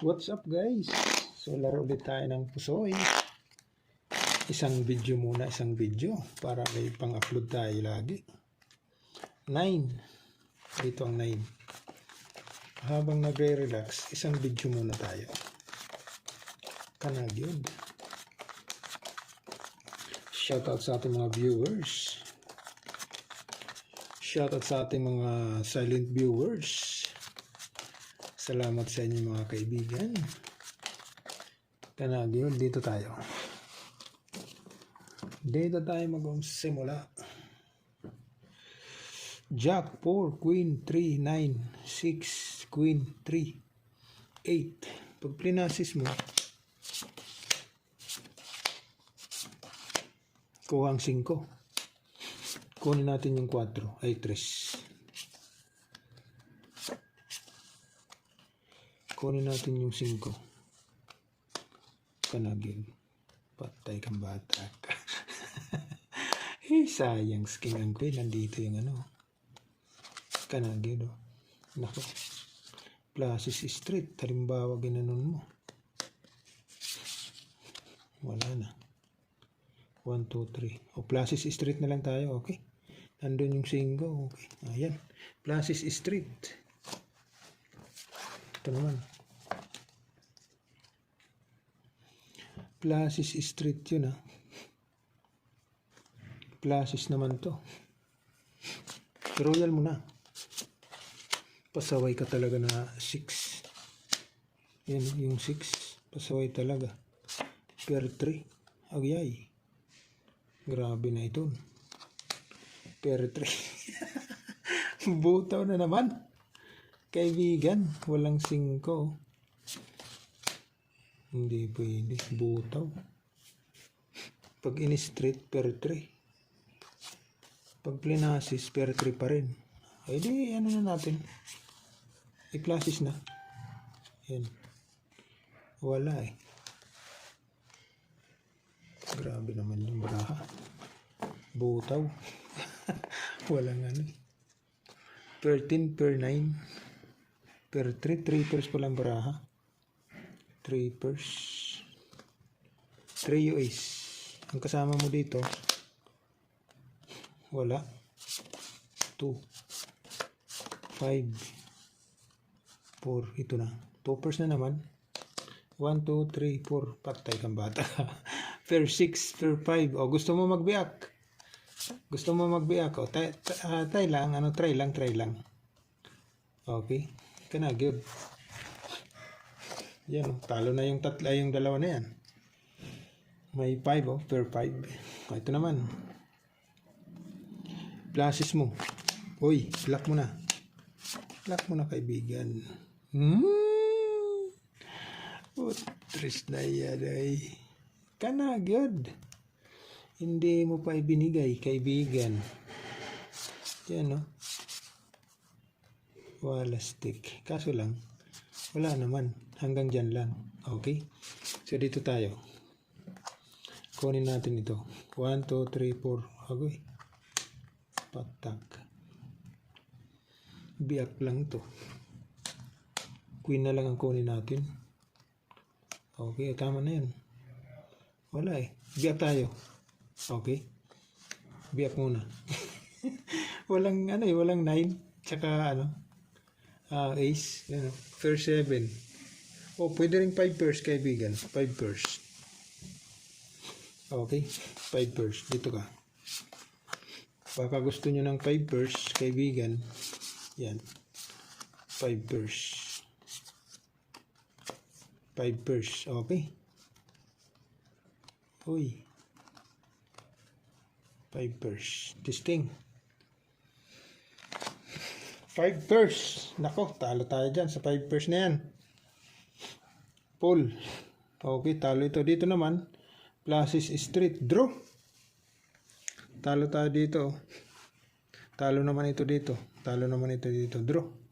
What's up guys? So laro ulit tayo ng pusoy. Isang video muna, isang video para may pang-upload tayo lagi. 9. Dito ang 9. Habang nagre-relax, isang video muna tayo. Kanag yun. Shoutout sa ating mga viewers. Shoutout sa ating mga silent viewers. Salamat sa inyo mga kaibigan. Kanag yun, dito tayo. Dito tayo mag-simula. Jack 4, Queen 3, 9, 6, Queen 3, 8. Pag plinasis mo, kuha ang 5. Kunin natin yung 4, ay 3. Kunin natin yung 5. Kanagin. Patay kang bata ka. Sayang skingan ko. Nandito yung ano. Kanagin. Oh. Nako. Plasis Street. Halimbawa ginanon mo. Wala na. 1, 2, 3. O Plasis Street na lang tayo. Okay. Nandun yung 5. Okay. Ayan. Plasis Street. Ito naman. Plasis Street yun ah. Plasis naman to. Royal mo na. Pasaway ka talaga na 6. Yan yung 6. Pasaway talaga. Per 3. Agyay. Grabe na ito. Per 3. Butaw na naman. Kaibigan. Walang 5. Hindi pwede. Butaw. Pag in-street, per 3. Pag plinasis, per 3 pa rin. Ay di, ano na natin. I-plasis na. Yan. Wala eh. Grabe naman yung baraha. Butaw. Walang ano. Per 10, per 9. Per 3, 3 pairs pa lang baraha. 3 pairs. 3 US. Ang kasama mo dito, wala. 2, 5, 4. Ito na. 2 pairs na naman. 1, 2, 3, 4. Patay kang bata. Per 6, per 5. O, gusto mo magbiyak? Gusto mo magbiyak? O, try lang. Ano, try lang. Okay. Kana, good. Yan, talo na yung yung dalawa na yan. May 5 per 5. Ito naman. Plasis mo. Uy, lock mo na. Lock mo na kaibigan. Tres na yan ay. Kana, good. Hindi mo pa ibinigay kaibigan. Yan no. Wala stick. Kaso lang, wala naman. Hanggang dyan lang. Okay? So, dito tayo. Kunin natin ito. 1, 2, 3, 4. Agoy. Patak. Biyak lang ito. Queen na lang ang kunin natin. Okay. Tama na yan. Wala eh. Biyak tayo. Okay? Biyak muna. Walang ano eh. Walang 9. Tsaka ano. Ace. Ano, first 7. O, pwede rin 5 pairs, kaibigan. 5 pairs. Okay? 5 pairs. Dito ka. Baka gusto nyo ng 5 pairs, kaibigan. Yan. 5 pairs. 5 pairs. Okay? Uy. 5 pairs. Testing. 5 pairs. Nako, talo tayo dyan sa 5 pairs na yan. Pull. Okay, talo ito. Dito naman, Plasis Street. Draw. Talo tayo dito. Talo naman ito dito. Talo naman ito dito. Draw.